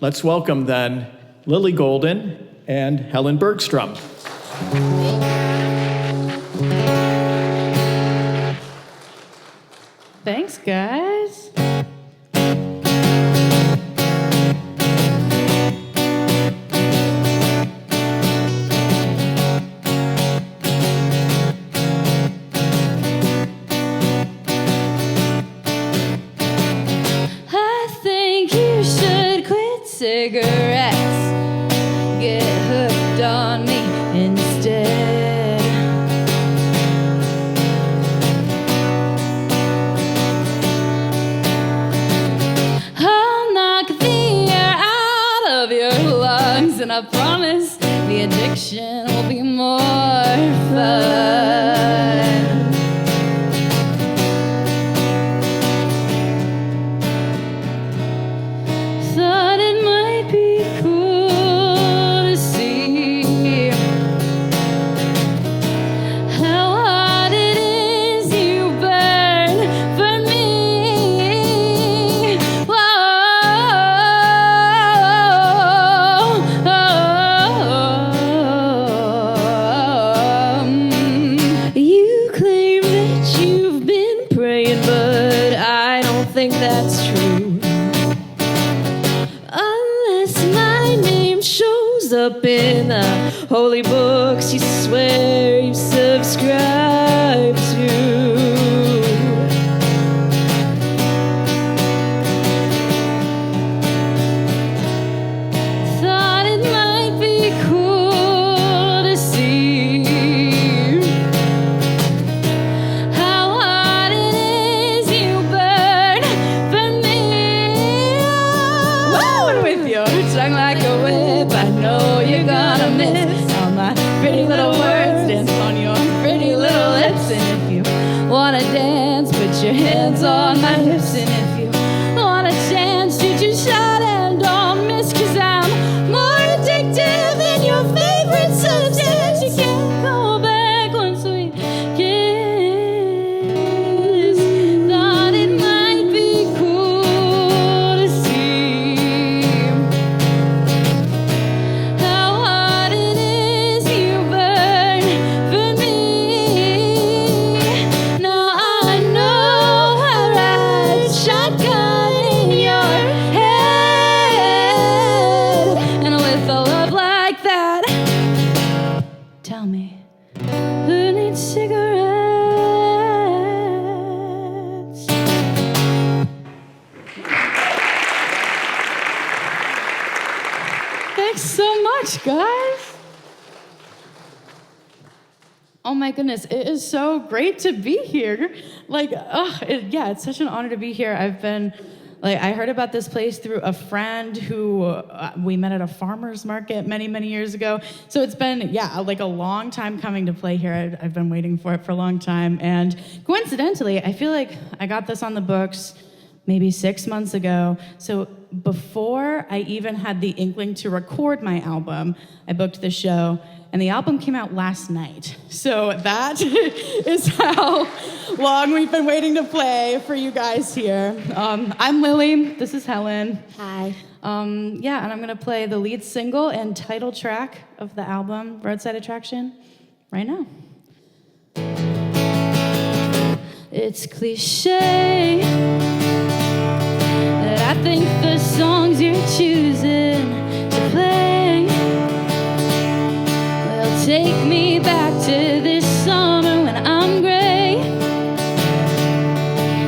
let's welcome then Lily Golden and Helen Bergstrom. Thanks, guys. Cigarettes, get hooked on me instead. I'll knock the air out of your lungs, and I promise the addiction will be more fun. That's true. Unless my name shows up in the holy books you swear you subscribe to. Thought it might be cool to see how hard it is you burn for me. Woo! With your tongue like a whip, I know you're gonna miss all my pretty little words dance on your pretty little lips. And if you wanna dance, put your hands on my hips. And if you want a chance, shoot your shot and don't miss, 'cause I'm more addictive than your favorite substance. You can't go back once we kiss. Thought it might be cool to see how hard it is you burn for me. Now I know I ride shotgun in your head, and with a love like that, tell me, who needs cigarettes? Thanks so much, guys. Oh my goodness, it is so great to be here. It's such an honor to be here. I heard about this place through a friend who we met at a farmer's market many, many years ago. So it's been, a long time coming to play here. I've been waiting for it for a long time. And coincidentally, I feel like I got this on the books maybe 6 months ago. So before I even had the inkling to record my album, I booked the show, and the album came out last night. So that is how long we've been waiting to play for you guys here. I'm Lily, this is Helen. Hi. And I'm gonna play the lead single and title track of the album, Roadside Attraction, right now. It's cliche that I think the songs you're choosing to play will take me back to this summer when I'm gray.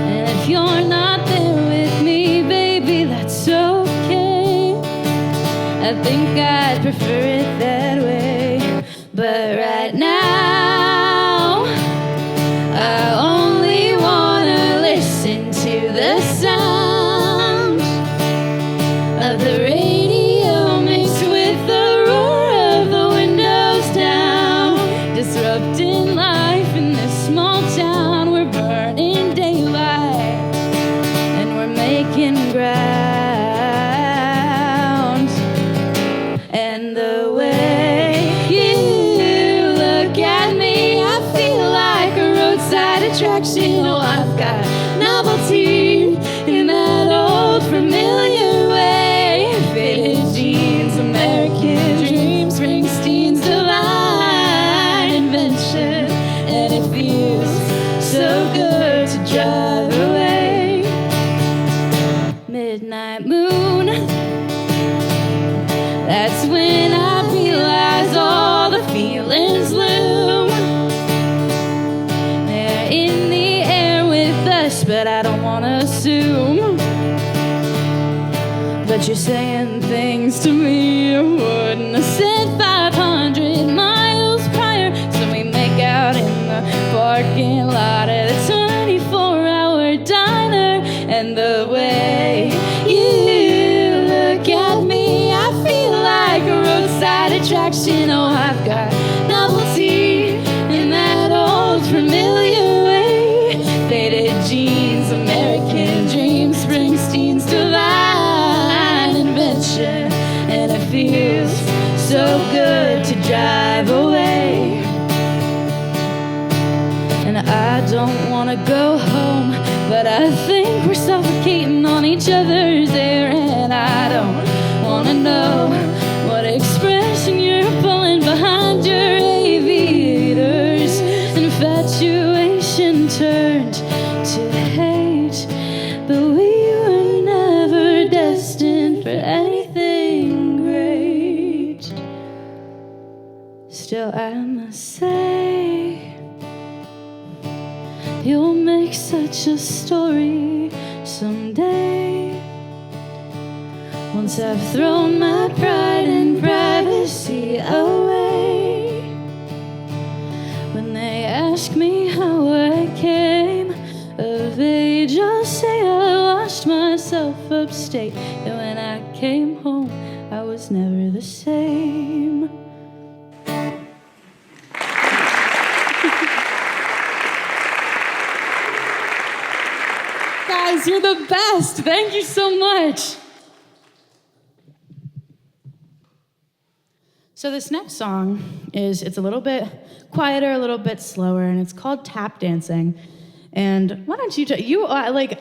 And if you're not there with me, baby, that's okay. I think I'd prefer it that way. But right now, I only wanna listen to the sound of the radio mixed with the roar of the windows down. Disrupting life in this small town. We're burning daylight and we're making ground. And the way you look at me, I feel like a roadside attraction. Oh, I've got novelty in that old familiar way. But you're saying things to me you wouldn't have said 500 miles prior. So we make out in the parking lot at the 24-hour diner. And the way you look at me, I feel like a roadside attraction. Oh, I've got novelty in that old familiar way. Faded jeans, American dreams, Springsteen's divine adventure. And it feels so good to drive away. And I don't wanna go home, but I think we're suffocating on each other's air. And I don't wanna know what expression you're pulling behind your aviators. Infatuation turned to hate, but we were never destined for anything great. Still, I must say, you'll make such a story someday. Once I've thrown my pride and privacy away. When they ask me how I came of age, I'll say I lost myself upstate. And when I came home, I was never the same. Guys, you're the best. Thank you so much. So this next song it's a little bit quieter, a little bit slower, and it's called Tap Dancing. And why don't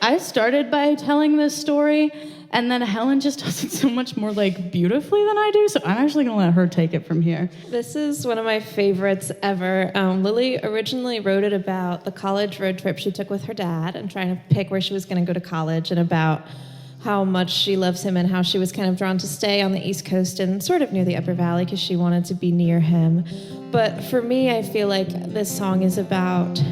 I started by telling this story, and then Helen just does it so much more beautifully than I do, so I'm actually gonna let her take it from here. This is one of my favorites ever. Lily originally wrote it about the college road trip she took with her dad and trying to pick where she was gonna go to college, and about how much she loves him and how she was kind of drawn to stay on the East Coast and sort of near the Upper Valley because she wanted to be near him. But for me, I feel like this song is about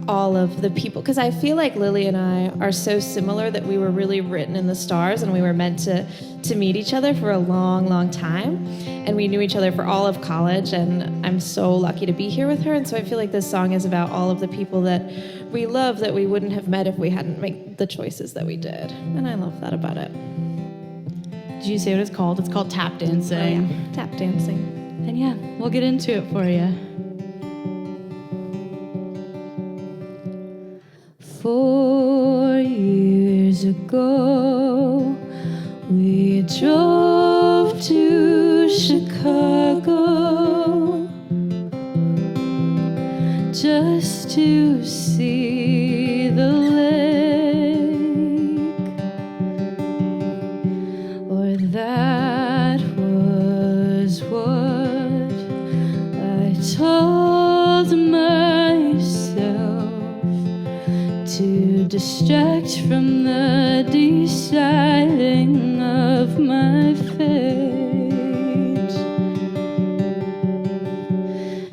all of the people, because I feel like Lily and I are so similar that we were really written in the stars and we were meant to meet each other for a long, long time. And we knew each other for all of college, and I'm so lucky to be here with her. And so I feel like this song is about all of the people that we love that we wouldn't have met if we hadn't made the choices that we did. And I love that about it. Did you say what it's called? It's called Tap Dancing. Oh, yeah. Tap dancing. And yeah, we'll get into it for you. 4 years ago, we drove to Chicago just to see the lake. Or that was what I told myself to distract from the deciding of my fate.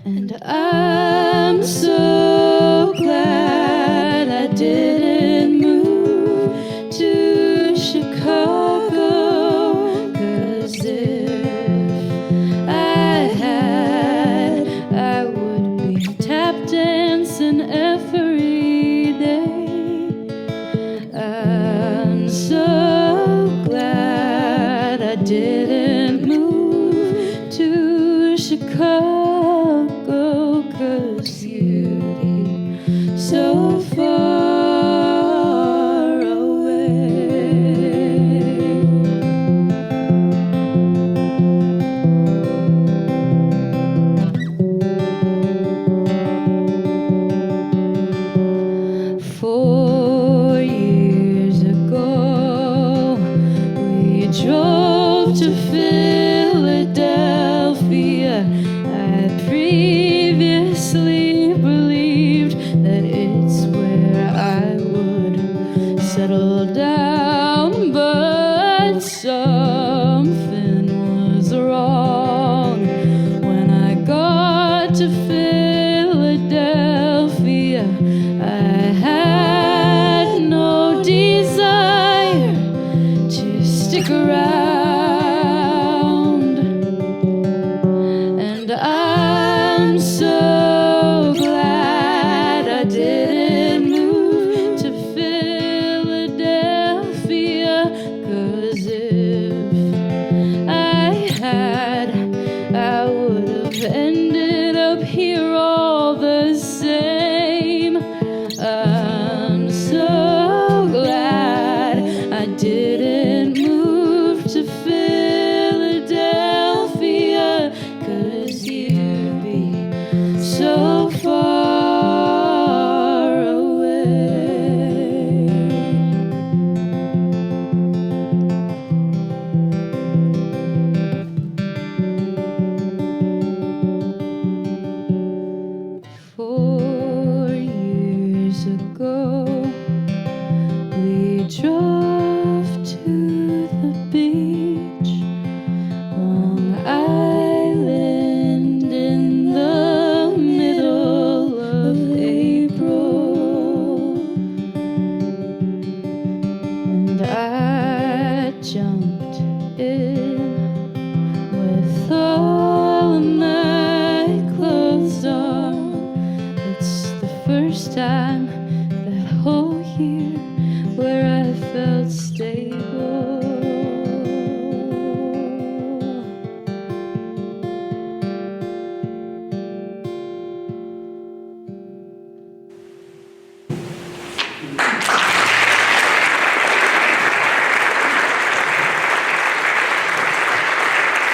And I'm so glad I didn't move to Chicago, 'cause if I had, I would be tap dancing every day. I'm so glad I didn't move to Chicago, 'cause you'd be so far away. Drove to Philadelphia. I previously believed that it's where I would settle down, but something was wrong when I got to Philadelphia. I had no desire to stick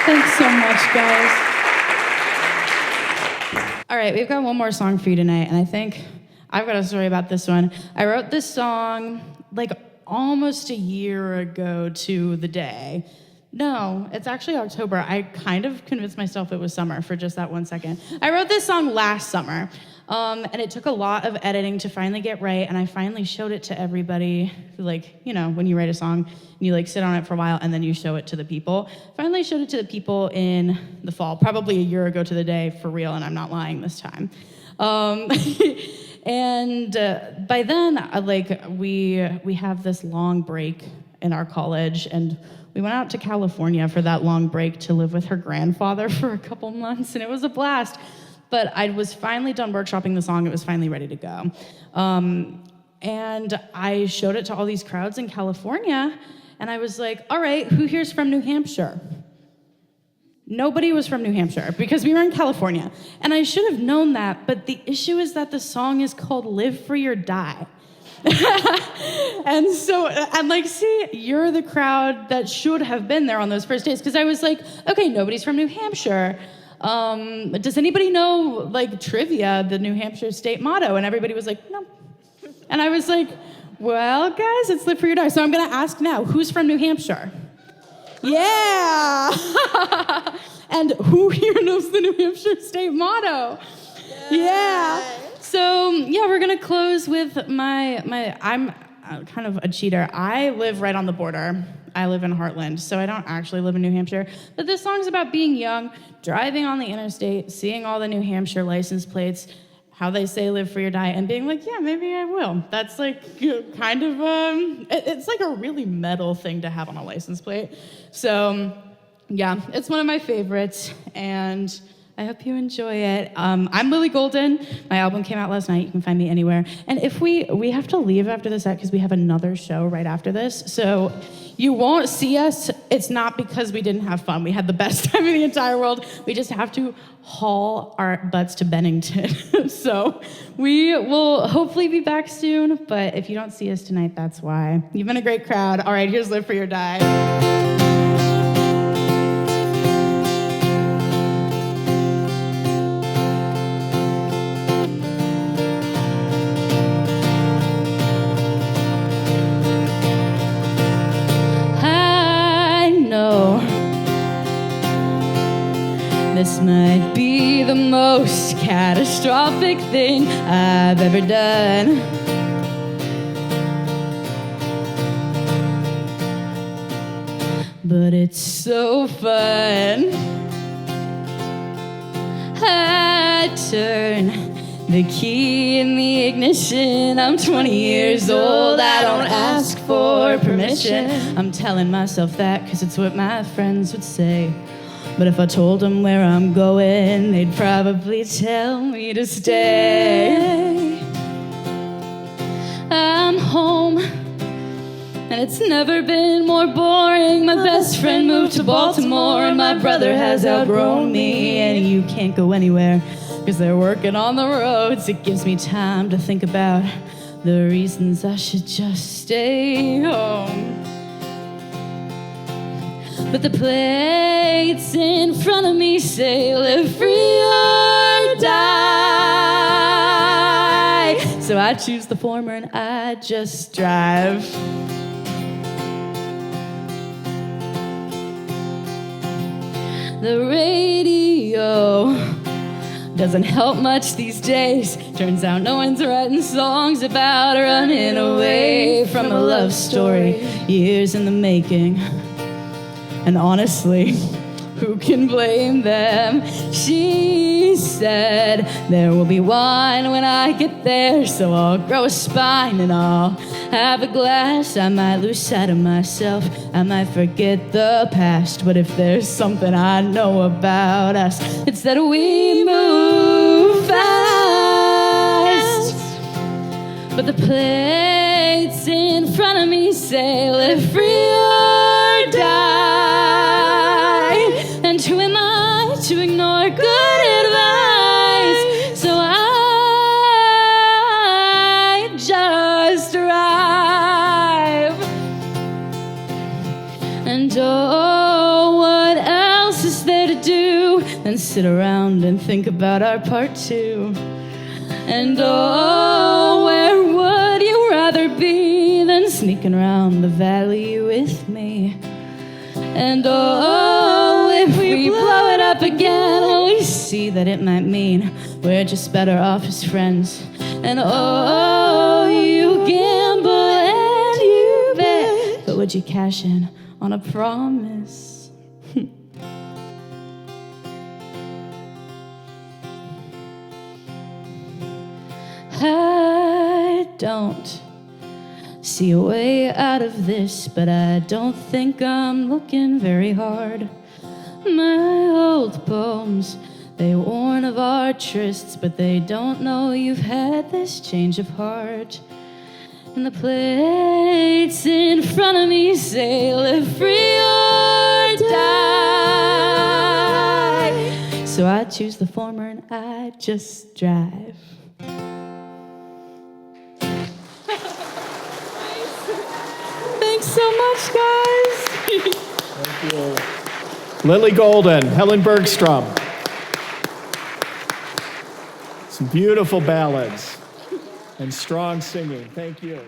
Thanks so much, guys. All right, we've got one more song for you tonight, and I think I've got a story about this one. I wrote this song like almost a year ago to the day. No, it's actually October. I kind of convinced myself it was summer for just that 1 second. I wrote this song last summer, and it took a lot of editing to finally get right, and I finally showed it to everybody, like, you know, when you write a song, you like sit on it for a while, and then you show it to the people. Finally showed it to the people in the fall, probably a year ago to the day, for real, and I'm not lying this time. And by then, we have this long break in our college, and we went out to California for that long break to live with her grandfather for a couple months, and it was a blast. But I was finally done workshopping the song. It was finally ready to go. And I showed it to all these crowds in California, and I was like, all right, who here's from New Hampshire? Nobody was from New Hampshire because we were in California. And I should have known that, but the issue is that the song is called Live Free or Die. And so, I'm like, see, you're the crowd that should have been there on those first days. Because I was like, okay, nobody's from New Hampshire. Does anybody know, like, trivia, the New Hampshire state motto? And everybody was like, no. And I was like, well, guys, it's Live Free or Die. So I'm going to ask now, who's from New Hampshire? Yeah! And who here knows the New Hampshire state motto? Yeah. So, yeah, we're going to close with I'm kind of a cheater. I live right on the border. I live in Heartland, so I don't actually live in New Hampshire. But this song's about being young, driving on the interstate, seeing all the New Hampshire license plates, how they say live free or die, and being like, yeah, maybe I will. That's like kind of, it's like a really metal thing to have on a license plate. So, yeah, it's one of my favorites, and I hope you enjoy it. I'm Lily Golden. My album came out last night. You can find me anywhere. And if we have to leave after the set because we have another show right after this. So you won't see us. It's not because we didn't have fun. We had the best time in the entire world. We just have to haul our butts to Bennington. So we will hopefully be back soon. But if you don't see us tonight, that's why. You've been a great crowd. All right, here's Live Free or Die. This might be the most catastrophic thing I've ever done. But it's so fun. I turn the key in the ignition. I'm 20 years old, I don't ask for permission. I'm telling myself that because it's what my friends would say. But if I told them where I'm going, they'd probably tell me to stay. I'm home, and it's never been more boring. My best friend moved to Baltimore, and my brother has outgrown me. And you can't go anywhere, because they're working on the roads. It gives me time to think about the reasons I should just stay home. But the plates in front of me say live free or die. So I choose the former and I just drive. The radio doesn't help much these days. Turns out no one's writing songs about running away from a love story, years in the making. And honestly, who can blame them? She said, there will be wine when I get there, so I'll grow a spine and I'll have a glass. I might lose sight of myself, I might forget the past, but if there's something I know about us, it's that we move fast. But the plates in front of me say live free or die. And who am I to ignore good advice? So I just drive. And oh, what else is and sit around and think about our part two. And oh, where would you rather be than sneaking around the valley with me? And oh, if we blow it up again, well, we see that it might mean we're just better off as friends. And oh, you gamble and you bet, but would you cash in on a promise? I don't see a way out of this, but I don't think I'm looking very hard. My old poems, they warn of our trysts, but they don't know you've had this change of heart. And the plates in front of me say, live free or die. So I choose the former and I just drive. Thanks so much, guys. Thank you. Lily Golden, Helen Bergstrom. Some beautiful ballads and strong singing. Thank you.